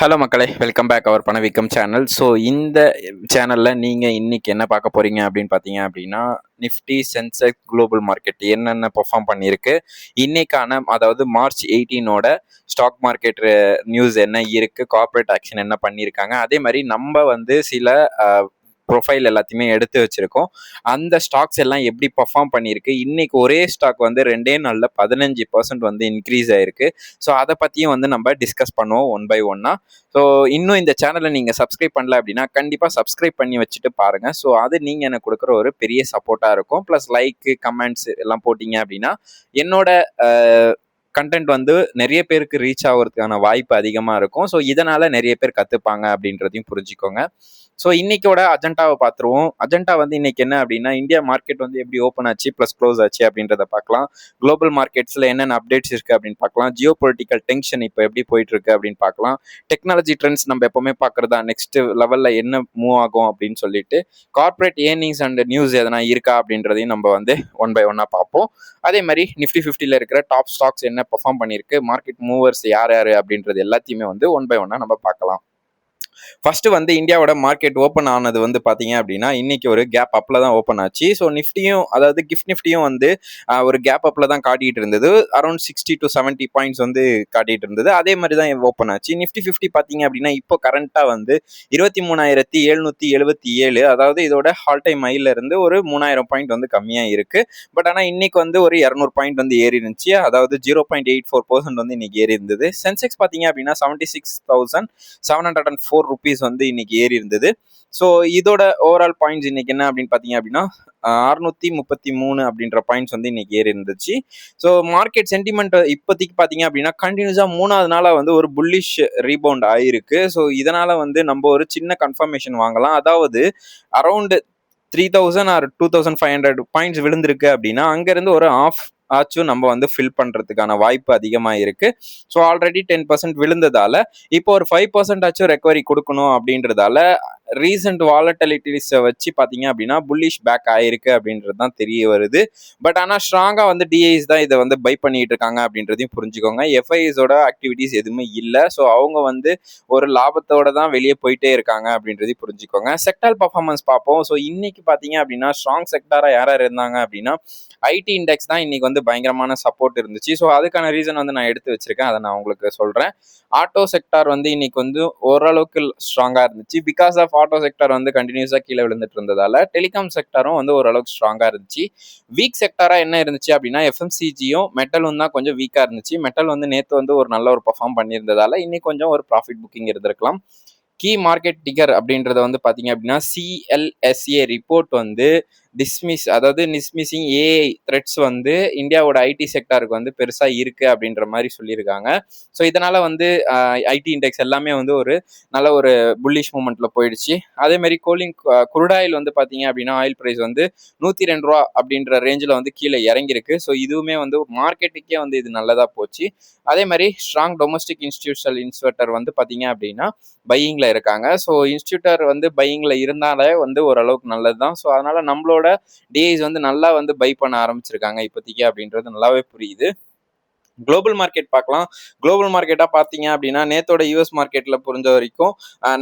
Hello மக்களே, welcome back அவர் பணவீக்கம் channel. So இந்த சேனலில் நீங்கள் இன்னைக்கு என்ன பார்க்க போகிறீங்க அப்படின்னு பார்த்தீங்க அப்படின்னா, நிஃப்டி, சென்செக்ஸ், குளோபல் மார்க்கெட் என்னென்ன பெர்ஃபார்ம் பண்ணியிருக்கு, இன்னைக்கான அதாவது மார்ச் 18ஓட ஸ்டாக் மார்க்கெட் நியூஸ் என்ன இருக்குது, கார்ப்பரேட் ஆக்ஷன் என்ன பண்ணியிருக்காங்க, அதே மாதிரி நம்ம வந்து சில ப்ரொஃபைல் எல்லாத்தையுமே எடுத்து வச்சிருக்கோம். அந்த ஸ்டாக்ஸ் எல்லாம் எப்படி பர்ஃபார்ம் பண்ணியிருக்கு, இன்னைக்கு ஒரே ஸ்டாக் வந்து 2 நாளில் 15% வந்து இன்க்ரீஸ் ஆயிருக்கு. ஸோ அதை பற்றியும் வந்து நம்ம டிஸ்கஸ் பண்ணுவோம் ஒன் பை ஒன்னா. ஸோ இன்னும் இந்த சேனலை நீங்கள் சப்ஸ்கிரைப் பண்ணல அப்படின்னா கண்டிப்பாக சப்ஸ்கிரைப் பண்ணி வச்சுட்டு பாருங்கள். ஸோ அது நீங்கள் எனக்கு கொடுக்குற ஒரு பெரிய சப்போர்ட்டாக இருக்கும். ப்ளஸ் லைக்கு, கமெண்ட்ஸ் எல்லாம் போட்டிங்க அப்படின்னா என்னோட கண்டென்ட் வந்து நிறைய பேருக்கு ரீச் ஆகிறதுக்கான வாய்ப்பு அதிகமாக இருக்கும். ஸோ இதனால் நிறைய பேர் கற்றுப்பாங்க அப்படின்றதையும் புரிஞ்சுக்கோங்க. ஸோ இன்னைக்கோட அஜெண்டாவை பார்த்துருவோம். அஜெண்டா வந்து இன்னைக்கு என்ன அப்படின்னா, இந்தியா மார்க்கெட் வந்து எப்படி ஓப்பன் ஆச்சு ப்ளஸ் க்ளோஸ் ஆச்சு அப்படின்றத பார்க்கலாம். குளோபல் மார்க்கெட்ஸில் என்னென்ன அப்டேட்ஸ் இருக்குது அப்படின்னு பார்க்கலாம். ஜியோ பொலிட்டிக்கல் டென்ஷன் இப்போ எப்படி போயிட்டு இருக்கு அப்படின்னு பார்க்கலாம். டெக்னாலஜி ட்ரெண்ட்ஸ் நம்ம எப்பவுமே பார்க்குறதா, நெக்ஸ்ட் லெவலில் என்ன மூவ் ஆகும் அப்படின்னு சொல்லிட்டு, கார்ப்பரேட் ஏர்னிங்ஸ் அண்ட் நியூஸ் எதனா இருக்கா அப்படின்றதையும் நம்ம வந்து ஒன் பை ஒன்னாக பார்ப்போம். அதே மாதிரி நிஃப்டி 50ல் இருக்கிற டாப் ஸ்டாக்ஸ் என்ன பெர்ஃபார்ம் பண்ணியிருக்கு, மார்க்கெட் மூவர்ஸ் யார் யார் அப்படின்றது எல்லாத்தையுமே வந்து ஒன் பை ஒன்னாக நம்ம பார்க்கலாம். ஃபர்ஸ்ட் வந்து இந்தியாவோட மார்க்கெட் ஓப்பன் ஆனது வந்து பார்த்தீங்க அப்படின்னா, இன்னைக்கு ஒரு கேப் அப்ல தான் ஓப்பன் ஆச்சு. ஸோ நிஃப்டியும், அதாவது கிஃப்ட் நிஃப்டியும் வந்து ஒரு கேப் அப்ல தான் காட்டிட்டு இருந்தது. அரௌண்ட் 60 to 70 பாயிண்ட்ஸ் வந்து காட்டிட்டு இருந்தது. அதே மாதிரி தான் ஓப்பன் ஆச்சு. நிஃப்டி 50 பார்த்தீங்க அப்படின்னா இப்போ கரண்டா வந்து 23,777, அதாவது இதோட ஆல் டைம் ஹைல இருந்து ஒரு 3000 பாயிண்ட் வந்து கம்மியா இருக்கு. பட் ஆனால் இன்னைக்கு வந்து ஒரு 200 பாயிண்ட் வந்து ஏறி இருந்துச்சு. அதாவது 0.84% வந்து இன்னைக்கு ஏறி இருந்தது. சென்செக்ஸ் பார்த்தீங்க அப்படின்னா 76,704 ருபீஸ் வந்து இன்னைக்கு ஏறி இருந்தது. ஸோ இதோட ஓவரால் பாயிண்ட்ஸ் இன்னைக்கு என்ன அப்படின்னு பார்த்தீங்க அப்படின்னா 633 அப்படின்ற பாயிண்ட்ஸ் வந்து இன்னைக்கு ஏறி இருந்துச்சு. ஸோ மார்க்கெட் சென்டிமெண்ட் இப்போதைக்கு பார்த்தீங்க அப்படின்னா கண்டினியூஸா 3வது நாளாக வந்து ஒரு புல்லிஷ் ரீபவுண்ட் ஆயிருக்கு. ஸோ இதனால வந்து நம்ம ஒரு சின்ன கன்ஃபர்மேஷன் வாங்கலாம். அதாவது அரௌண்ட் 3000 ஆர் 2500 பாயிண்ட்ஸ் விழுந்திருக்கு அப்படின்னா அங்கிருந்து ஒரு ஆஃப் ஆச்சும் நம்ம வந்து ஃபில் பண்றதுக்கான வாய்ப்பு அதிகமாக இருக்கு. ஸோ ஆல்ரெடி 10% விழுந்ததால இப்போ ஒரு 5% ஆச்சும் ரெக்கவரி கொடுக்கணும் அப்படின்றதால ரீசெண்ட் வாலட்டிலிட்டிஸை வச்சு பார்த்தீங்க அப்படின்னா புல்லிஷ் பேக் ஆயிருக்கு அப்படின்றது தான் தெரிய வருது. பட் ஆனால் ஸ்ட்ராங்காக வந்து டிஐஸ் தான் இதை வந்து பை பண்ணிட்டு இருக்காங்க அப்படின்றதையும் புரிஞ்சுக்கோங்க. எஃப்ஐஎஸோட ஆக்டிவிட்டிஸ் எதுவுமே இல்லை. ஸோ அவங்க வந்து ஒரு லாபத்தோட தான் வெளியே போயிட்டே இருக்காங்க அப்படின்றதையும் புரிஞ்சுக்கோங்க. செக்டார் பர்ஃபார்மன்ஸ் பார்ப்போம். ஸோ இன்னைக்கு பார்த்தீங்க அப்படின்னா ஸ்ட்ராங் செக்டாராக யார் யார் இருந்தாங்க அப்படின்னா ஐடி இண்டெக்ஸ் தான் இன்னைக்கு வந்து பயங்கரமான சப்போர்ட் இருந்துச்சு. ஸோ அதுக்கான ரீசன் வந்து நான் எடுத்து வச்சிருக்கேன், அதை நான் உங்களுக்கு சொல்றேன். ஆட்டோ செக்டார் வந்து இன்னைக்கு வந்து ஓரளவுக்கு ஸ்ட்ராங்கா இருந்துச்சு. பிகாஸ் ஆஃப் ஆட்டோ செக்டார் வந்து கண்டினியூஸா கீழே விழுந்துட்டு இருந்ததால டெலிகாம் செக்டாரும் வந்து ஓரளவுக்கு ஸ்ட்ராங்கா இருந்துச்சு. வீக் செக்டாரா என்ன இருந்துச்சு அப்படின்னா எஃப்எம்சிஜியும் மெட்டலும் தான் கொஞ்சம் வீக்கா இருந்துச்சு. மெட்டல் வந்து நேற்று வந்து ஒரு நல்ல ஒரு பர்ஃபார்ம் பண்ணியிருந்ததால இன்னைக்கு கொஞ்சம் ஒரு ப்ராஃபிட் புக்கிங் இருந்திருக்கலாம். கீ மார்க்கெட் டிகர் அப்படின்றத வந்து பார்த்தீங்க அப்படின்னா சிஎல்எஸ்ஏ ரிப்போர்ட் வந்து டிஸ்மிஸிங் ஏஐ த்ரெட்ஸ் வந்து இந்தியாவோட ஐடி செக்டாருக்கு வந்து பெருசாக இருக்கு அப்படின்ற மாதிரி சொல்லியிருக்காங்க. ஸோ இதனால வந்து ஐடி இண்டெக்ஸ் எல்லாமே வந்து ஒரு நல்ல ஒரு புல்லிஷ் மூமெண்ட்ல போயிடுச்சு. அதே மாதிரி குருடாயில் வந்து பார்த்தீங்க அப்படின்னா ஆயில் ப்ரைஸ் வந்து 102 ரூபா அப்படின்ற ரேஞ்சில் வந்து கீழே இறங்கியிருக்கு. ஸோ இதுவுமே வந்து மார்க்கெட்டுக்கே வந்து இது நல்லதாக போச்சு. அதே மாதிரி ஸ்ட்ராங் டொமஸ்டிக் இன்ஸ்டிடியூஷனல் இன்வெஸ்டர் வந்து பார்த்தீங்க அப்படின்னா பையிங்ல இருக்காங்க. ஸோ இன்ஸ்டியூட்டர் வந்து பையிங்ல இருந்தாலே வந்து ஓரளவுக்கு நல்லது தான். ஸோ அதனால நம்மளோட டிஐஸ் வந்து நல்லா வந்து பை பண்ண ஆரம்பிச்சிருக்காங்க இப்போதைக்கு அப்படின்றது நல்லாவே புரியுது. குளோபல் மார்க்கெட் பார்க்கலாம். குளோபல் மார்க்கெட்டாக பார்த்தீங்க அப்படின்னா நேத்தோட யூஎஸ் மார்க்கெட்டில் புரிஞ்ச வரைக்கும்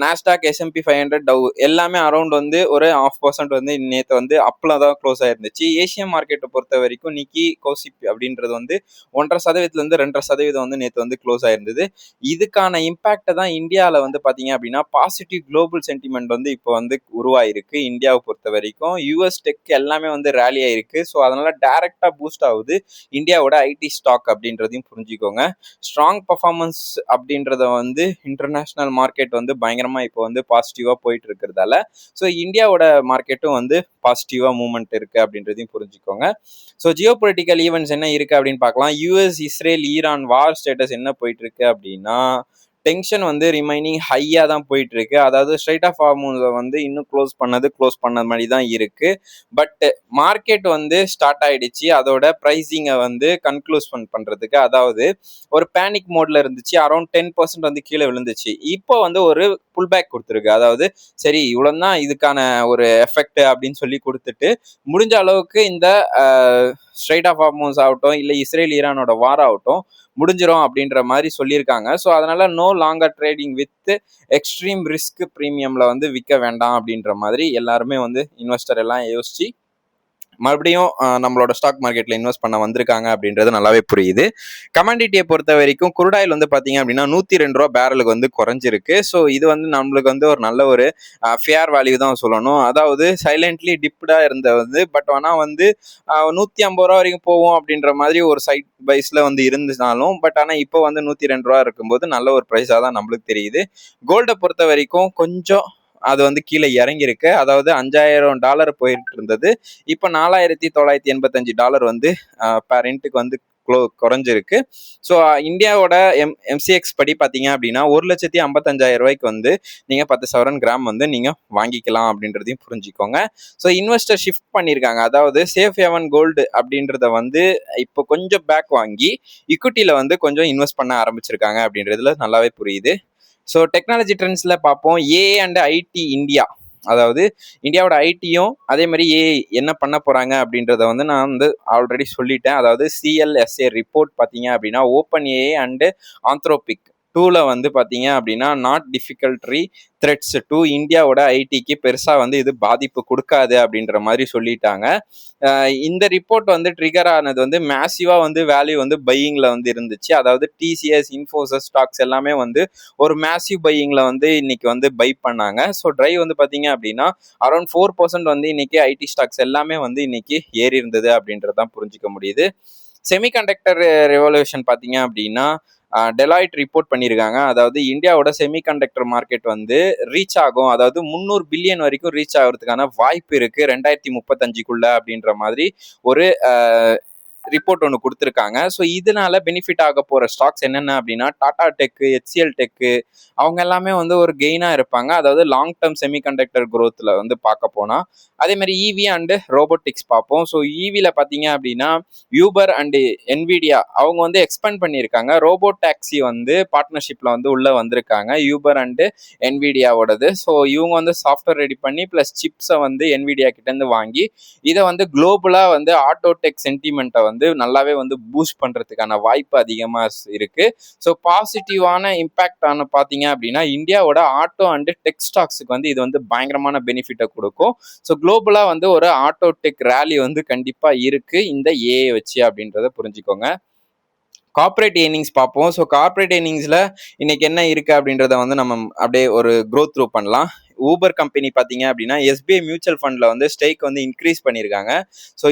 நாஸ்டாக், S&P 500, டவ் எல்லாமே அரௌண்ட் வந்து ஒரு 0.5% வந்து நேற்று வந்து அப்பில் தான் க்ளோஸ் ஆயிருந்துச்சு. ஏஷியன் மார்க்கெட்டை பொறுத்த வரைக்கும் நிக்கி கோசிப் அப்படின்றது வந்து 1.5%லேருந்து 2.5% வந்து நேற்று வந்து க்ளோஸ் ஆயிருந்தது. இதுக்கான இம்பேக்டை தான் இந்தியாவில் வந்து பார்த்தீங்க அப்படின்னா பாசிட்டிவ் குளோபல் சென்டிமெண்ட் வந்து இப்போ வந்து உருவாயிருக்கு. இந்தியாவை பொறுத்த வரைக்கும் யூஎஸ் டெக் எல்லாமே வந்து ரேலி ஆயிருக்கு. ஸோ அதனால டைரக்டாக பூஸ்ட் ஆகுது இந்தியாவோட ஐடி ஸ்டாக் அப்படின்றது புரிஞ்சுக்கோங்க. ஸ்ட்ராங் பர்ஃபார்மன்ஸ் அப்படின்றத வந்து இன்டர்நேஷனல் மார்க்கெட் வந்து பயங்கரமா இப்போ வந்து பாசிட்டிவா போயிட்டு இருக்கிறதால ஸோ இந்தியாவோட மார்க்கெட்டும் வந்து பாசிட்டிவா மூவ்மெண்ட் இருக்கு அப்படின்றதையும் புரிஞ்சுக்கோங்க. ஸோ ஜியோ பொலிட்டிக்கல் ஈவெண்ட்ஸ் என்ன இருக்கு அப்படின்னு பார்க்கலாம். யூஎஸ், இஸ்ரேல், ஈரான் வார் ஸ்டேட்டஸ் என்ன போயிட்டு இருக்கு அப்படின்னா டென்ஷன் வந்து ரிமைனிங் ஹையாக தான் போயிட்டு இருக்கு. அதாவது ஸ்ட்ரைட் ஆஃப் ஹார்மோன்ஸை வந்து இன்னும் க்ளோஸ் பண்ண மாதிரி தான் இருக்கு. பட் மார்க்கெட் வந்து ஸ்டார்ட் ஆயிடுச்சு அதோட ப்ரைஸிங்கை வந்து கன்க்ளூஷன் பண்றதுக்கு. அதாவது ஒரு பேனிக் மோட்ல இருந்துச்சு. அரௌண்ட் 10% வந்து கீழே விழுந்துச்சு. இப்போ வந்து ஒரு புல் பேக் கொடுத்துருக்கு. அதாவது சரி இவ்வளவுதான் இதுக்கான ஒரு எஃபெக்ட் அப்படின்னு சொல்லி கொடுத்துட்டு முடிஞ்ச அளவுக்கு இந்த ஸ்ட்ரைட் ஆஃப் ஹார்மோன்ஸ் ஆகட்டும் இல்லை இஸ்ரேல் ஈரானோட வார் ஆகட்டும் முடிஞ்சிரும் அப்படின்ற மாதிரி சொல்லியிருக்காங்க. ஸோ அதனால no longer trading with extreme risk ப்ரீமியம்ல வந்து விற்க வேண்டாம் அப்படின்ற மாதிரி எல்லாருமே வந்து இன்வெஸ்டர் எல்லாம் யோசிச்சு மறுபடியும் நம்மளோட ஸ்டாக் மார்க்கெட்ல இன்வெஸ்ட் பண்ண வந்திருக்காங்க அப்படின்றது நல்லாவே புரியுது. கமாண்டிட்டியை பொறுத்த வரைக்கும் குருடாயில் வந்து பாத்தீங்க அப்படின்னா 102 ரூபா பேரலுக்கு வந்து குறைஞ்சிருக்கு. ஸோ இது வந்து நம்மளுக்கு வந்து ஒரு நல்ல ஒரு ஃபேர் வேல்யூ தான் சொல்லணும். அதாவது சைலண்ட்லி டிப்டா இருந்த வந்து பட் ஆனா வந்து 150 ரூபா வரைக்கும் போவோம் அப்படின்ற மாதிரி ஒரு சைட் பைஸ்ல வந்து இருந்துனாலும் பட் ஆனா இப்போ வந்து 102 ரூபா இருக்கும்போது நல்ல ஒரு ப்ரைஸா தான் நம்மளுக்கு தெரியுது. கோல்டை பொறுத்த வரைக்கும் கொஞ்சம் அது வந்து கீழே இறங்கியிருக்கு. அதாவது $5000 போயிட்டு இருந்தது. இப்போ $4985 வந்து பேரண்ட்டுக்கு வந்து குறைஞ்சிருக்கு. ஸோ இந்தியாவோட எம்சிஎக்ஸ் படி பார்த்தீங்க அப்படின்னா 1,55,000 வந்து நீங்க 10 சவரன் கிராம் வந்து நீங்க வாங்கிக்கலாம் அப்படின்றதையும் புரிஞ்சுக்கோங்க. ஸோ இன்வெஸ்டர் ஷிஃப்ட் பண்ணியிருக்காங்க. அதாவது சேஃப் ஹேவன் கோல்டு அப்படின்றத வந்து இப்போ கொஞ்சம் பேக் வாங்கி இக்விட்டியில வந்து கொஞ்சம் இன்வெஸ்ட் பண்ண ஆரம்பிச்சிருக்காங்க அப்படின்றதுல நல்லாவே புரியுது. ஸோ டெக்னாலஜி ட்ரெண்ட்ஸ்ல பார்ப்போம். ஏஐ அண்ட் ஐடி இந்தியா, அதாவது இந்தியாவோட ஐடியும் அதே மாதிரி ஏஐ என்ன பண்ண போறாங்க அப்படின்றத வந்து நான் வந்து ஆல்ரெடி சொல்லிட்டேன். அதாவது சிஎல்எஸ்ஏ ரிப்போர்ட் பார்த்தீங்க அப்படின்னா ஓப்பன் ஏஐ அண்ட் ஆந்த்ரோபிக் டூல வந்து பார்த்தீங்க அப்படின்னா நாட் டிஃபிகல்ட்ரி த்ரெட்ஸ் டூ இந்தியாவோட ஐடிக்கு பெருசா வந்து இது பாதிப்பு கொடுக்காது அப்படின்ற மாதிரி சொல்லிட்டாங்க. இந்த ரிப்போர்ட் வந்து ட்ரிகர் ஆனது வந்து மேசிவா வந்து வேல்யூ வந்து பையிங்ல வந்து இருந்துச்சு. அதாவது டிசிஎஸ் இன்ஃபோசிஸ் ஸ்டாக்ஸ் எல்லாமே வந்து ஒரு மேசிவ் பையிங்ல வந்து இன்னைக்கு வந்து பை பண்ணாங்க. ஸோ டிரைவ் வந்து பாத்தீங்க அப்படின்னா அரௌண்ட் 4% வந்து இன்னைக்கு ஐடி ஸ்டாக்ஸ் எல்லாமே வந்து இன்னைக்கு ஏறி இருந்தது அப்படின்றதான் புரிஞ்சுக்க முடியுது. செமிகண்டக்டர் ரெவல்யூஷன் பாத்தீங்க அப்படின்னா டெலாய்ட் ரிப்போர்ட் பண்ணியிருக்காங்க. அதாவது இந்தியாவோட செமிகண்டக்டர் மார்க்கெட் வந்து ரீச் ஆகும், அதாவது 300 பில்லியன் வரைக்கும் ரீச் ஆகிறதுக்கான வாய்ப்பு இருக்கு 2035 அப்படின்ற மாதிரி ஒரு ரிப்போர்ட் ஒன்று கொடுத்துருக்காங்க. ஸோ இதனால பெனிஃபிட் ஆக போற ஸ்டாக்ஸ் என்னென்ன அப்படின்னா டாடா டெக்கு, ஹெச்சிஎல் டெக்கு அவங்க எல்லாமே வந்து ஒரு கெயினா இருப்பாங்க. அதாவது லாங் டேர்ம் செமிகண்டக்டர் குரோத்ல வந்து பார்க்க போனா அதே மாதிரி இவி அண்ட் ரோபோட்டிக்ஸ் பார்ப்போம். ஸோ இவில பார்த்தீங்க அப்படின்னா யூபர் அண்ட் என்விடியா அவங்க வந்து எக்ஸ்பேண்ட் பண்ணியிருக்காங்க. ரோபோ டாக்ஸி வந்து பார்ட்னர்ஷிப்ல வந்து உள்ள வந்திருக்காங்க யூபர் அண்ட் என்விடியாவோடது. ஸோ இவங்க வந்து சாஃப்ட்வேர் ரெடி பண்ணி பிளஸ் சிப்ஸை வந்து என்விடியா கிட்ட இருந்து வாங்கி இதை வந்து குளோபலா வந்து ஆட்டோடெக் சென்டிமெண்ட்டை வந்து நல்லாவே வந்து பூஸ்ட் பண்றதுக்கான வாய்ப்பு அதிகமா இருக்கு. ஸோ பாசிட்டிவான இம்பாக்ட் ஆன பாத்தீங்க அப்படின்னா இந்தியாவோட ஆட்டோ அண்ட் டெக் ஸ்டாக்ஸுக்கு வந்து இது வந்து பயங்கரமான பெனிஃபிட்டை கொடுக்கும். ஸோ குளோபலா வந்து ஒரு ஆட்டோ டெக் ரேலி வந்து கண்டிப்பா இருக்கு இந்த ஏஐ வச்சு அப்படின்றத புரிஞ்சுக்கோங்க. கார்பரேட் ஏர்னிங்ஸ் பார்ப்போம். ஸோ கார்பரேட் ஏர்னிங்ஸ்ல இன்னைக்கு என்ன இருக்கு அப்படின்றத வந்து நம்ம அப்படியே ஒரு க்ரோத் த்ரூ பண்ணலாம். ஊபர் கம்பெனி பார்த்தீங்க அப்படின்னா எஸ்பிஐ மியூச்சுவல் ஃபண்ட்ல வந்து ஸ்டேக் வந்து இன்க்ரீஸ் பண்ணியிருக்காங்க. ஸோ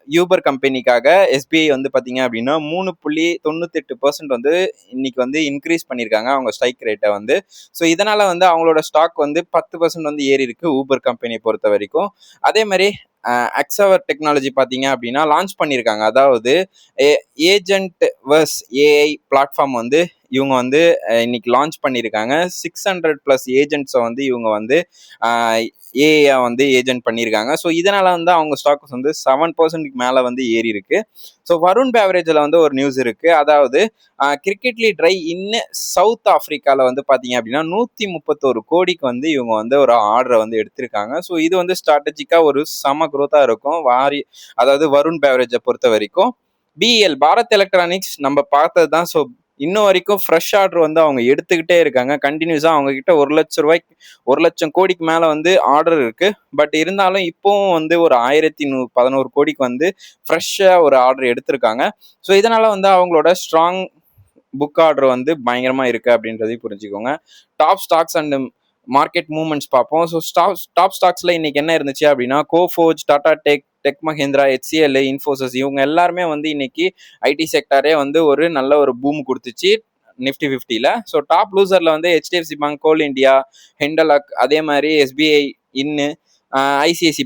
யூபர் கம்பெனிக்காக எஸ்பிஐ வந்து பார்த்தீங்க அப்படின்னா 3.98% வந்து இன்னைக்கு வந்து இன்க்ரீஸ் பண்ணியிருக்காங்க அவங்க ஸ்ட்ரைக் ரேட்டை வந்து. ஸோ இதனால வந்து அவங்களோட ஸ்டாக் வந்து 10% வந்து ஏறி இருக்கு ஊபர் கம்பெனியை பொறுத்த வரைக்கும். அதே மாதிரி அக்ஸவர் டெக்னாலஜி பார்த்தீங்க அப்படின்னா லான்ச் பண்ணியிருக்காங்க. அதாவது ஏஜென்ட் வர்ஸ் ஏஐ பிளாட்ஃபார்ம் வந்து இவங்க வந்து இன்னைக்கு லான்ச் பண்ணியிருக்காங்க. 600+ ஏஜென்ட்ஸை வந்து இவங்க வந்து ஏஐ வந்து ஏஜென்ட் பண்ணியிருக்காங்க. ஸோ இதனால வந்து அவங்க ஸ்டாக்ஸ் வந்து 7% மேலே வந்து ஏறி இருக்கு. ஸோ வருண் பேவரேஜில் வந்து ஒரு நியூஸ் இருக்கு. அதாவது கிரிக்கெட்லி ட்ரை இன்னும் சவுத் ஆப்பிரிக்காவில் வந்து பார்த்தீங்க அப்படின்னா 131 கோடிக்கு வந்து இவங்க வந்து ஒரு ஆர்டரை வந்து எடுத்திருக்காங்க. ஸோ இது வந்து ஸ்ட்ராட்டஜிக்காக ஒரு சம குரோத்தாக இருக்கும் அதாவது வருண் பேவரேஜை பொறுத்த வரைக்கும். பிஎல் பாரத் எலக்ட்ரானிக்ஸ் நம்ம பார்த்தது தான். ஸோ இன்னும் வரைக்கும் ஃப்ரெஷ் ஆர்டர் வந்து அவங்க எடுத்துக்கிட்டே இருக்காங்க கண்டினியூஸா. அவங்க கிட்ட 1,00,000 கோடிக்கு மேல வந்து ஆர்டர் இருக்கு. பட் இருந்தாலும் இப்போவும் வந்து ஒரு 1111 கோடிக்கு வந்து ஃப்ரெஷ்ஷா ஒரு ஆர்டர் எடுத்திருக்காங்க. ஸோ இதனால வந்து அவங்களோட ஸ்ட்ராங் புக் ஆர்டர் வந்து பயங்கரமா இருக்கு அப்படின்றதையும் புரிஞ்சுக்கோங்க. Top stocks and market movements பார்ப்போம். ஸோ டாப் ஸ்டாக்ஸ்ல இன்னைக்கு என்ன இருந்துச்சு அப்படின்னா Coforge, Tata tech Mahindra, HCL, Infosys இவங்க எல்லாருமே வந்து இன்னைக்கு ஐடி செக்டரே வந்து ஒரு நல்ல ஒரு பூம் கொடுத்துச்சு நிஃப்டி 50ல. ஸோ டாப் லூசர்ல வந்து ஹெச்டிஎஃப்சி பேங்க், கோல் இண்டியா, ஹெண்டலக், அதே மாதிரி SBI, ICICI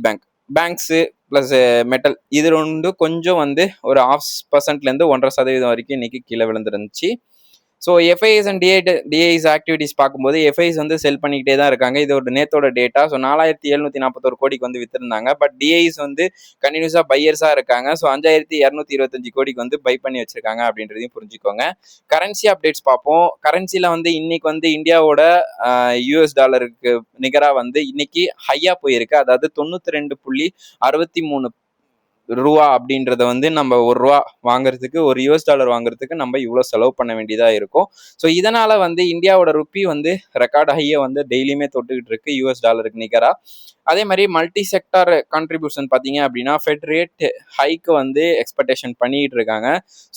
banks plus metal இது ரெண்டு கொஞ்சம் வந்து ஒரு 0.5%லேருந்து 1.5% வரைக்கும் இன்னைக்கு கீழே விழுந்துருந்துச்சு. So FIs and DIs activities பார்க்கும்போது எஃப்ஐஎஸ் வந்து செல் பண்ணிக்கிட்டே தான் இருக்காங்க. இது ஒரு நேத்தோட டேட்டா. ஸோ 4741 கோடிக்கு வந்து வித்திருந்தாங்க. பட் டிஐஸ் வந்து கண்டினியூஸா பையர்ஸா இருக்காங்க. ஸோ 5225 கோடிக்கு வந்து பை பண்ணி வச்சிருக்காங்க அப்படின்றதையும் புரிஞ்சுக்கோங்க. கரன்சி அப்டேட்ஸ் பார்ப்போம். கரன்சில வந்து இன்னைக்கு வந்து இந்தியாவோட யூஎஸ் டாலருக்கு நிகரா வந்து இன்னைக்கு ஹையா போயிருக்கு. அதாவது 92.63 ரூபா அப்படின்றத வந்து நம்ம ₹1 வாங்குறதுக்கு, ஒரு யூஎஸ் டாலர் வாங்குறதுக்கு நம்ம இவ்வளவு செலவு பண்ண வேண்டியதா இருக்கும். ஸோ இதனால வந்து இந்தியாவோட ருப்பி வந்து ரெக்கார்ட் ஹையை வந்து டெய்லியுமே தொட்டுக்கிட்டு இருக்கு யூஎஸ் டாலருக்கு நிகரா. அதே மாதிரி மல்டி செக்டார் கான்ட்ரிபியூஷன் பார்த்தீங்க அப்படின்னா ஃபெட் ரேட் ஹைக்கு வந்து எக்ஸ்பெக்டேஷன் பண்ணிட்டு இருக்காங்க.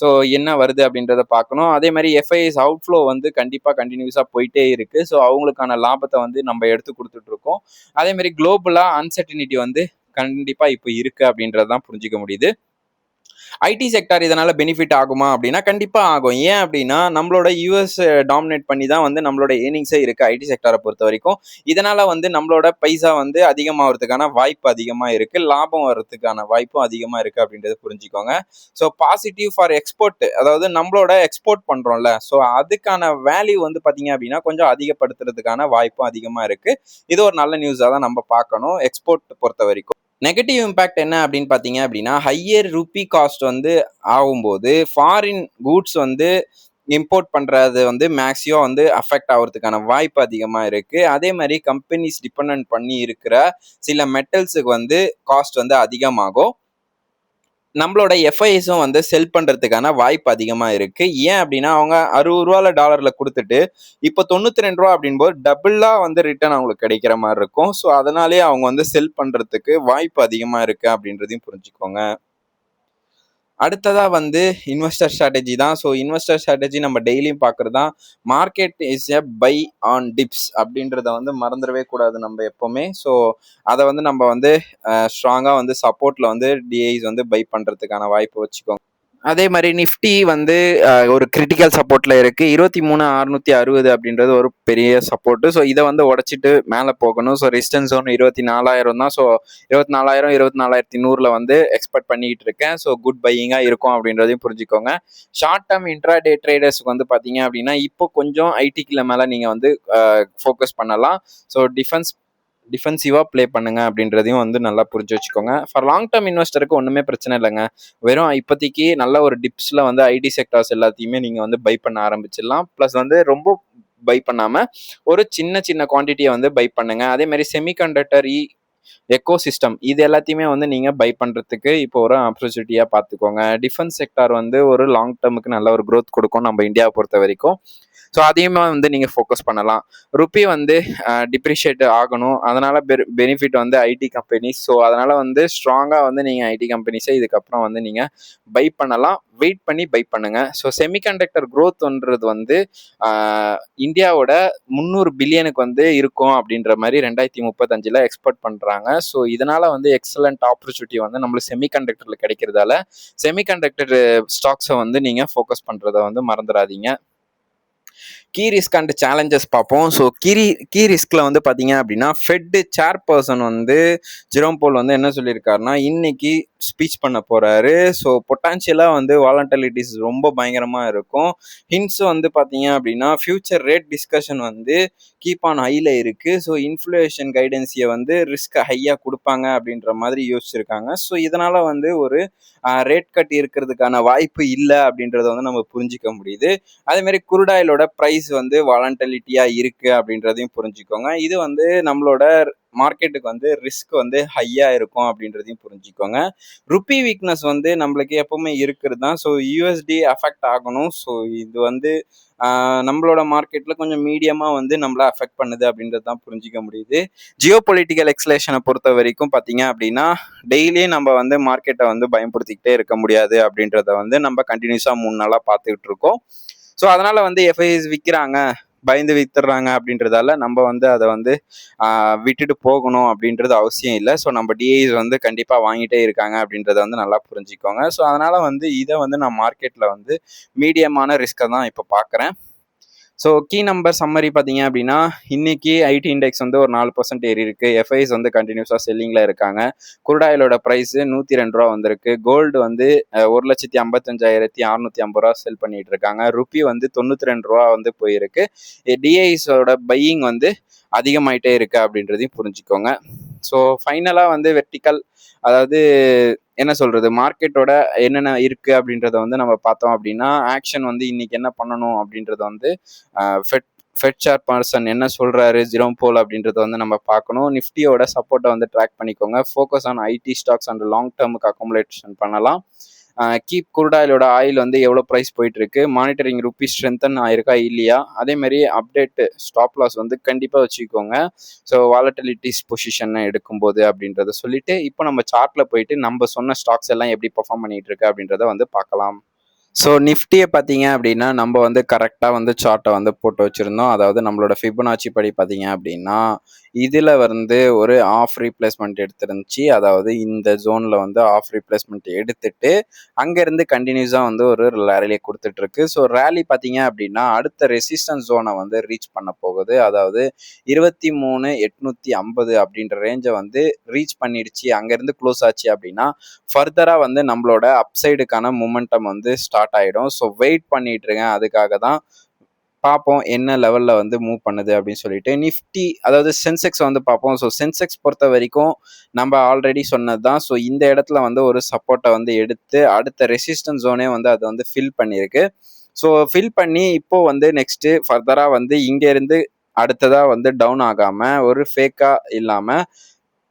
ஸோ என்ன வருது அப்படின்றத பார்க்கணும். அதே மாதிரி எஃப்ஐஎஸ் அவுட்ஃப்ளோ வந்து கண்டிப்பாக கண்டினியூஸாக போயிட்டே இருக்கு. ஸோ அவங்களுக்கான லாபத்தை வந்து நம்ம எடுத்து கொடுத்துட்டு இருக்கோம். அதே மாதிரி குளோபலாக அன்சர்டினிட்டி வந்து கண்டிப்பா இப்போ இருக்கு அப்படின்றதான் புரிஞ்சுக்க முடியுது. ஐடி செக்டார் இதனால பெனிஃபிட் ஆகுமா அப்படின்னா கண்டிப்பா ஆகும். ஏன் அப்படின்னா நம்மளோட யூஎஸ் டாமினேட் பண்ணி தான் வந்து நம்மளோட ஏர்னிங்ஸே இருக்கு ஐடி செக்டாரை பொறுத்த வரைக்கும். இதனால வந்து நம்மளோட பைசா வந்து அதிகமாகிறதுக்கான வாய்ப்பு அதிகமா இருக்கு, லாபம் வர்றதுக்கான வாய்ப்பும் அதிகமா இருக்கு அப்படின்றத புரிஞ்சுக்கோங்க. ஸோ பாசிட்டிவ் ஃபார் எக்ஸ்போர்ட், அதாவது நம்மளோட எக்ஸ்போர்ட் பண்றோம்ல, ஸோ அதுக்கான வேல்யூ வந்து பாத்தீங்க அப்படின்னா கொஞ்சம் அதிகப்படுத்துறதுக்கான வாய்ப்பும் அதிகமா இருக்கு. இது ஒரு நல்ல நியூஸா தான் நம்ம பார்க்கணும் எக்ஸ்போர்ட் பொறுத்த வரைக்கும். நெகட்டிவ் இம்பேக்ட் என்ன அப்படின்னு பார்த்தீங்க அப்படின்னா ஹையர் ருப்பி காஸ்ட் வந்து ஆகும்போது ஃபாரின் கூட்ஸ் வந்து இம்போர்ட் பண்ணுறது வந்து மேக்ஸிமம் வந்து அஃபெக்ட் ஆகிறதுக்கான வாய்ப்பு அதிகமாக இருக்குது. அதே மாதிரி கம்பெனிஸ் டிபெண்ட் பண்ணி இருக்கிற சில மெட்டல்ஸுக்கு வந்து காஸ்ட் வந்து அதிகமாகும். நம்மளோட எஃப்ஐஎஸும் வந்து செல் பண்றதுக்கான வாய்ப்பு அதிகமா இருக்கு. ஏன் அப்படின்னா அவங்க ₹60 டாலர்ல கொடுத்துட்டு இப்போ ₹92 அப்படின் போது டபுளா வந்து ரிட்டர்ன் அவங்களுக்கு கிடைக்கிற மாதிரி இருக்கும். ஸோ அதனாலேயே அவங்க வந்து செல் பண்றதுக்கு வாய்ப்பு அதிகமா இருக்கு அப்படின்றதையும் புரிஞ்சுக்கோங்க. அடுத்ததா வந்து இன்வெஸ்டர் ஸ்ட்ராட்டஜி தான். ஸோ இன்வெஸ்டர் ஸ்ட்ராட்டஜி நம்ம டெய்லியும் பார்க்கறது தான். Market is a buy on dips அப்படின்றத வந்து மறந்துடவே கூடாது நம்ம எப்போவுமே. ஸோ அதை வந்து நம்ம வந்து ஸ்ட்ராங்காக வந்து சப்போர்ட்டில் வந்து டிஐஸ் வந்து பை பண்ணுறதுக்கான வாய்ப்பு வச்சுக்கோங்க. அதே மாதிரி நிஃப்டி வந்து ஒரு கிரிட்டிக்கல் சப்போர்ட்ல இருக்கு. 23,660 அப்படின்றது ஒரு பெரிய சப்போர்ட். ஸோ இதை வந்து உடைச்சிட்டு மேலே போகணும். ஸோ ரெசிஸ்டன்ஸ் ஜோன் 24,000 தான். ஸோ 24,000 24,100 வந்து எக்ஸ்பெக்ட் பண்ணிட்டு இருக்கேன். ஸோ குட் பையிங்கா இருக்கும் அப்படின்றதையும் புரிஞ்சுக்கோங்க. ஷார்ட் டேர்ம் இன்ட்ராடே ட்ரேடர்ஸ்க்கு வந்து பார்த்தீங்க அப்படின்னா இப்போ கொஞ்சம் ஐடிக்குள்ள மேலே நீங்கள் வந்து ஃபோக்கஸ் பண்ணலாம். ஸோ டிஃபென்சிவாக ப்ளே பண்ணுங்க அப்படின்றதையும் வந்து நல்லா புரிஞ்சு வச்சுக்கோங்க. ஃபார் லாங் டேர்ம் இன்வெஸ்டருக்கு ஒன்றுமே பிரச்சனை இல்லைங்க. வெறும் இப்போதைக்கு நல்ல ஒரு டிப்ஸில் வந்து ஐடி செக்டார்ஸ் எல்லாத்தையுமே நீங்கள் வந்து பை பண்ண ஆரம்பிச்சிடலாம். ப்ளஸ் வந்து ரொம்ப பை பண்ணாமல் ஒரு சின்ன சின்ன குவான்டிட்டியை வந்து பை பண்ணுங்க. அதே மாதிரி செமிகண்டக்டர் எக்கோசிஸ்டம் இது எல்லாத்தையுமே வந்து நீங்கள் பை பண்ணுறதுக்கு இப்போ ஒரு ஆப்பர்ச்சுனிட்டியாக பார்த்துக்கோங்க. டிஃபென்ஸ் செக்டார் வந்து ஒரு லாங் டேர்முக்கு நல்ல ஒரு க்ரோத் கொடுக்கும் நம்ம இந்தியாவை பொறுத்த வரைக்கும். ஸோ அதையுமே வந்து நீங்கள் ஃபோக்கஸ் பண்ணலாம். ருப்பி வந்து டிப்ரிஷியேட் ஆகணும், அதனால பெனிஃபிட் வந்து ஐடி கம்பெனிஸ். ஸோ அதனால வந்து ஸ்ட்ராங்காக வந்து நீங்கள் ஐடி கம்பெனிஸை இதுக்கப்புறம் வந்து நீங்கள் பை பண்ணலாம். வெயிட் பண்ணி பை பண்ணுங்க. ஸோ செமிகண்டக்டர் க்ரோத்ன்றது வந்து இந்தியாவோட 300 பில்லியனுக்கு வந்து இருக்கும் அப்படின்ற மாதிரி 2035 எக்ஸ்பெக்ட் பண்ணுறாங்க. ஸோ இதனால வந்து எக்ஸலண்ட் ஆப்பர்ச்சுனிட்டி வந்து நம்மளுக்கு செமிகண்டக்டரில் கிடைக்கிறதால செமிகண்டக்டர் ஸ்டாக்ஸை வந்து நீங்கள் ஃபோக்கஸ் பண்ணுறதை வந்து மறந்துடாதீங்க. கீ ரிஸ்க் அண்ட் சேலஞ்சஸ் பார்ப்போம். ஸோ கீ ரிஸ்கில் வந்து பார்த்தீங்க அப்படின்னா ஃபெட் சேர்பர்சன் வந்து ஜெரோம் போல் வந்து என்ன சொல்லியிருக்காருன்னா இன்னைக்கு ஸ்பீச் பண்ண போகிறாரு. ஸோ பொட்டான்ஷியலாக வந்து வாலண்டிலிட்டிஸ் ரொம்ப பயங்கரமாக இருக்கும். ஹிண்ட்ஸ் வந்து பார்த்தீங்க அப்படின்னா ஃபியூச்சர் ரேட் டிஸ்கஷன் வந்து கீப் ஆன் ஹையில் இருக்குது. ஸோ இன்ஃப்ளேஷன் கைடன்ஸியை வந்து ரிஸ்க் ஹையாக கொடுப்பாங்க அப்படின்ற மாதிரி யோசிச்சிருக்காங்க. ஸோ இதனால் வந்து ஒரு ரேட் கட் இருக்கிறதுக்கான வாய்ப்பு இல்லை அப்படின்றத வந்து நம்ம புரிஞ்சிக்க முடியுது. அதேமாதிரி குருடாயிலோட ப்ரைஸ் வந்து வாலண்டிலிட்டியா இருக்கு அப்படின்றதையும் புரிஞ்சுக்கோங்க. இது வந்து நம்மளோட மார்க்கெட்டுக்கு வந்து ரிஸ்க் வந்து ஹையா இருக்கும் அப்படின்றதையும் புரிஞ்சுக்கோங்க. ருப்பி வீக்னஸ் வந்து நம்மளுக்கு எப்பவுமே இருக்கிறது தான். ஸோ யூஎஸ்டி அஃபெக்ட் ஆகணும். ஸோ இது வந்து நம்மளோட மார்க்கெட்ல கொஞ்சம் மீடியமா வந்து நம்மள அஃபெக்ட் பண்ணுது அப்படின்றது தான் புரிஞ்சிக்க முடியுது. ஜியோ பொலிட்டிக்கல் எக்ஸ்லேஷனை பொறுத்த வரைக்கும் பார்த்தீங்க அப்படின்னா டெய்லியும் நம்ம வந்து மார்க்கெட்டை வந்து பயன்படுத்திக்கிட்டே இருக்க முடியாது அப்படின்றத வந்து நம்ம கண்டினியூஸா 3 நாளாக பார்த்துக்கிட்டு இருக்கோம். ஸோ அதனால வந்து எஃப்ஐஎஸ் விற்கிறாங்க, பயந்து வித்துடுறாங்க அப்படின்றதால நம்ம வந்து அதை வந்து விட்டுட்டு போகணும் அப்படின்றது அவசியம் இல்லை. ஸோ நம்ம டிஐஸ் வந்து கண்டிப்பாக வாங்கிட்டே இருக்காங்க அப்படின்றத வந்து நல்லா புரிஞ்சுக்கோங்க. ஸோ அதனால வந்து இதை வந்து நான் மார்க்கெட்டில் வந்து மீடியமான ரிஸ்க்கை தான் இப்போ பார்க்குறேன். ஸோ கீ நம்பர் சம்மரி பார்த்தீங்க அப்படின்னா, இன்னைக்கு ஐடி இண்டெக்ஸ் வந்து ஒரு 4% ஏறி இருக்கு. எஃப்ஐஸ் வந்து கண்டினியூஸாக செல்லிங்கில் இருக்காங்க. குரூட் ஆயிலோட ப்ரைஸ் ரூ. 102 வந்திருக்கு. கோல்டு வந்து 1,55,650 செல் பண்ணிட்டு இருக்காங்க. ருப்பி வந்து ரூ. 92 வந்து போயிருக்கு. டிஐஸோட பையிங் வந்து அதிகமாயிட்டே இருக்கு அப்படின்றதையும் புரிஞ்சுக்கோங்க. ஸோ ஃபைனலாக வந்து வெர்டிக்கல், அதாவது என்ன சொல்றது, மார்க்கெட்டோட என்னென்ன இருக்கு அப்படின்றத வந்து நம்ம பார்த்தோம் அப்படின்னா, ஆக்ஷன் வந்து இன்னைக்கு என்ன பண்ணணும் அப்படின்றத வந்து ஃபெட் ஃபெட் சேர் பர்சன் என்ன சொல்றாரு, ஜெரோம் போல் அப்படின்றத வந்து நம்ம பார்க்கணும். நிஃப்டியோட சப்போர்ட்டை வந்து ட்ராக் பண்ணிக்கோங்க. Focus on IT stocks and long டேர்முக்கு அக்குமுலேஷன் பண்ணலாம். கீப் குரூட் ஆயிலோட ஆயில் வந்து எவ்வளோ ப்ரைஸ் போயிட்டு இருக்கு, மானிட்டரிங் ருப்பி ஸ்ட்ரென்தன் ஆயிருக்கா இல்லையா, அதே மாதிரி அப்டேட் ஸ்டாப் லாஸ் வந்து கண்டிப்பாக வச்சுக்கோங்க. ஸோ வாலட்டிலிட்டிஸ் பொசிஷன் எடுக்கும்போது அப்படின்றத சொல்லிட்டு, இப்போ நம்ம சார்ட்ல போயிட்டு நம்ம சொன்ன ஸ்டாக்ஸ் எல்லாம் எப்படி பெர்ஃபார்ம் பண்ணிட்டு இருக்கு அப்படின்றத வந்து பார்க்கலாம். ஸோ நிஃப்டியை பார்த்தீங்க அப்படின்னா, நம்ம வந்து கரெக்டாக வந்து சார்ட்டை வந்து போட்டு வச்சுருந்தோம். அதாவது நம்மளோட ஃபிபனாச்சி படி பார்த்தீங்க அப்படின்னா, இதில் வந்து ஒரு ஆஃப் ரீப்ளேஸ்மெண்ட் எடுத்துருந்துச்சு. அதாவது இந்த ஜோனில் வந்து ஆஃப் ரீப்ளேஸ்மெண்ட் எடுத்துட்டு அங்கேருந்து கண்டினியூஸாக வந்து ஒரு ரேலியை கொடுத்துட்ருக்கு. ஸோ ரேலி பார்த்தீங்க அப்படின்னா, அடுத்த ரெசிஸ்டன்ஸ் ஜோனை வந்து ரீச் பண்ண போகுது. அதாவது 23,850 அப்படின்ற ரேஞ்சை வந்து ரீச் பண்ணிடுச்சு. அங்கேருந்து க்ளோஸ் ஆச்சு அப்படின்னா ஃபர்தராக வந்து நம்மளோட அப்சைடுக்கான மூமெண்டம் வந்து ஸ்டார்ட் ஆகிடும். ஸோ வெயிட் பண்ணிட்டு இருக்கேன். அதுக்காக தான் பார்ப்போம் என்ன லெவலில் வந்து மூவ் பண்ணுது அப்படின்னு சொல்லிட்டு. நிஃப்டி, அதாவது சென்செக்ஸ் வந்து பார்ப்போம். ஸோ சென்செக்ஸ் பொறுத்த வரைக்கும் நம்ம ஆல்ரெடி சொன்னது தான். ஸோ இந்த இடத்துல வந்து ஒரு சப்போர்ட்டை வந்து எடுத்து அடுத்த ரெசிஸ்டன்ஸ் ஜோனே வந்து அது வந்து ஃபில் பண்ணியிருக்கு. ஸோ ஃபில் பண்ணி இப்போ வந்து நெக்ஸ்ட்டு ஃபர்தராக வந்து இங்கேருந்து அடுத்ததாக வந்து டவுன் ஆகாமல் ஒரு ஃபேக்காக இல்லாமல்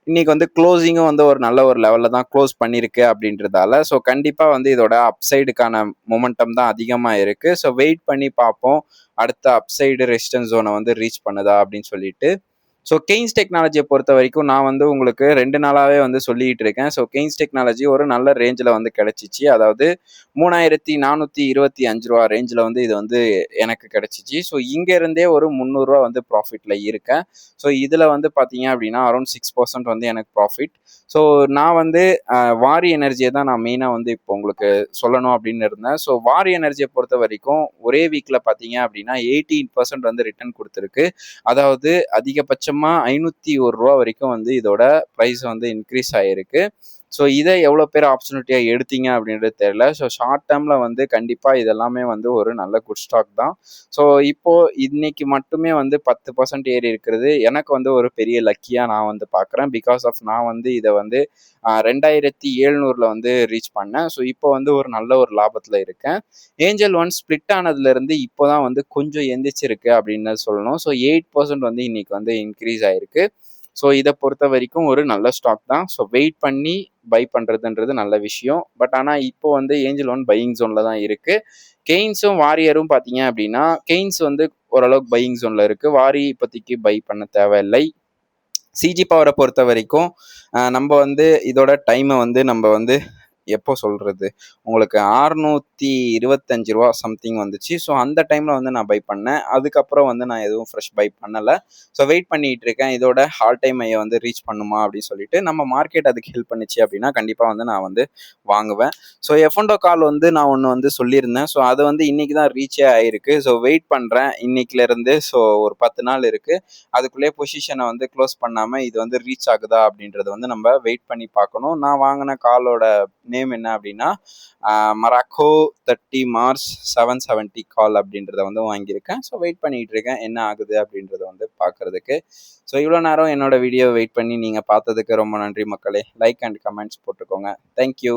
இன்னைக்கு வந்து க்ளோசிங்கும் வந்து ஒரு நல்ல ஒரு லெவலில் தான் க்ளோஸ் பண்ணியிருக்கு அப்படின்றதால, ஸோ கண்டிப்பாக வந்து இதோட அப்சைடுக்கான மொமெண்டம் தான் அதிகமாக இருக்குது. ஸோ வெயிட் பண்ணி பார்ப்போம் அடுத்த அப்சைடு ரெசிஸ்டன்ஸ் ஜோனை வந்து ரீச் பண்ணுதா அப்படின்னு சொல்லிட்டு. ஸோ கெய்ன்ஸ் டெக்னாலஜியை பொறுத்த வரைக்கும் நான் வந்து உங்களுக்கு 2 நாளாகவே வந்து சொல்லிகிட்டு இருக்கேன். ஸோ கெய்ன்ஸ் டெக்னாலஜி ஒரு நல்ல ரேஞ்சில் வந்து கிடச்சிச்சு. அதாவது ரூ. 3,425 ரேஞ்சில் வந்து இது வந்து எனக்கு கிடச்சிச்சு. ஸோ இங்கேருந்தே ஒரு ரூ. 300 வந்து ப்ராஃபிட்டில் இருக்கேன். ஸோ இதில் வந்து பார்த்தீங்க அப்படின்னா அரௌண்ட் 6% வந்து எனக்கு ப்ராஃபிட். ஸோ நான் வந்து வாரி எனர்ஜியை தான் நான் மெயினாக வந்து இப்போ உங்களுக்கு சொல்லணும் அப்படின்னு இருந்தேன். ஸோ வாரி எனர்ஜியை பொறுத்த வரைக்கும் ஒரே வீக்கில் பார்த்தீங்க அப்படின்னா 18% வந்து ரிட்டர்ன் கொடுத்துருக்கு. அதாவது அதிகபட்சமாக ரூ. 501 வரைக்கும் வந்து இதோட ப்ரைஸ் வந்து இன்க்ரீஸ் ஆகிருக்கு. ஸோ இதை எவ்வளோ பேர் ஆப்பர்ச்சுனிட்டியாக எடுத்தீங்க அப்படின்றது தெரியல. ஸோ ஷார்ட் டேர்மில் வந்து கண்டிப்பாக இதெல்லாமே வந்து ஒரு நல்ல குட் ஸ்டாக் தான். ஸோ இப்போது இன்னைக்கு மட்டுமே வந்து 10% ஏறி இருக்கிறது எனக்கு வந்து ஒரு பெரிய லக்கியாக நான் வந்து பார்க்குறேன். பிகாஸ் ஆஃப் நான் வந்து இதை வந்து 2700 வந்து ரீச் பண்ணேன். ஸோ இப்போ வந்து ஒரு நல்ல ஒரு லாபத்தில் இருக்கேன். ஏஞ்சல் ஒன் ஸ்ப்ளிட் ஆனதுலேருந்து இப்போ தான் வந்து கொஞ்சம் எந்திரிச்சிருக்கு அப்படின்னு சொல்லணும். ஸோ 8% வந்து இன்னைக்கு வந்து இன்க்ரீஸ் ஆயிருக்கு. ஸோ இதை பொறுத்த வரைக்கும் ஒரு நல்ல ஸ்டாக் தான். ஸோ வெயிட் பண்ணி பை பண்ணுறதுன்றது நல்ல விஷயம். பட் ஆனால் இப்போ வந்து ஏஞ்சல் ஒன் பையிங் ஜோனில் தான் இருக்குது. கெய்ன்ஸும் வாரியரும் பார்த்தீங்க அப்படின்னா, கெய்ன்ஸ் வந்து ஓரளவுக்கு பையிங் ஜோனில் இருக்குது. வாரி இப்போதைக்கு பை பண்ண தேவையில்லை. சிஜி பவரை பொறுத்த வரைக்கும் நம்ம வந்து இதோட டைமை வந்து நம்ம வந்து எப்போ சொல்கிறது, உங்களுக்கு 625 சம்திங் வந்துச்சு. ஸோ அந்த டைமில் வந்து நான் பை பண்ணேன். அதுக்கப்புறம் வந்து நான் எதுவும் ஃப்ரெஷ் பை பண்ணலை. ஸோ வெயிட் பண்ணிகிட்டு இருக்கேன் இதோட ஆல் டைம் ஐயை வந்து ரீச் பண்ணுமா அப்படின்னு சொல்லிட்டு. நம்ம மார்க்கெட் அதுக்கு ஹெல்ப் பண்ணிச்சு அப்படின்னா கண்டிப்பாக வந்து நான் வந்து வாங்குவேன். ஸோ எஃப்என்டோ கால் வந்து நான் ஒன்று வந்து சொல்லியிருந்தேன். ஸோ அது வந்து இன்றைக்கி தான் ரீச்சே ஆகிருக்கு. ஸோ வெயிட் பண்ணுறேன் இன்னைக்கிலேருந்து. ஸோ ஒரு 10 நாள் இருக்குது. அதுக்குள்ளேயே பொசிஷனை வந்து க்ளோஸ் பண்ணாமல் இது வந்து ரீச் ஆகுதா அப்படின்றத வந்து நம்ம வெயிட் பண்ணி பார்க்கணும். நான் வாங்கின காலோட நேம் என்ன அப்படின்னா மராக்கோ 30 மார்ச் 770 கால் அப்படின்றத வந்து வாங்கியிருக்கேன். ஸோ வெயிட் பண்ணிட்டு இருக்கேன் என்ன ஆகுது அப்படின்றத வந்து பார்க்கறதுக்கு. ஸோ இவ்வளோ நேரம் என்னோட வீடியோ வெயிட் பண்ணி நீங்கள் பார்த்ததுக்கு ரொம்ப நன்றி மக்களே. லைக் அண்ட் கமெண்ட்ஸ் போட்டுக்கோங்க. தேங்க்யூ.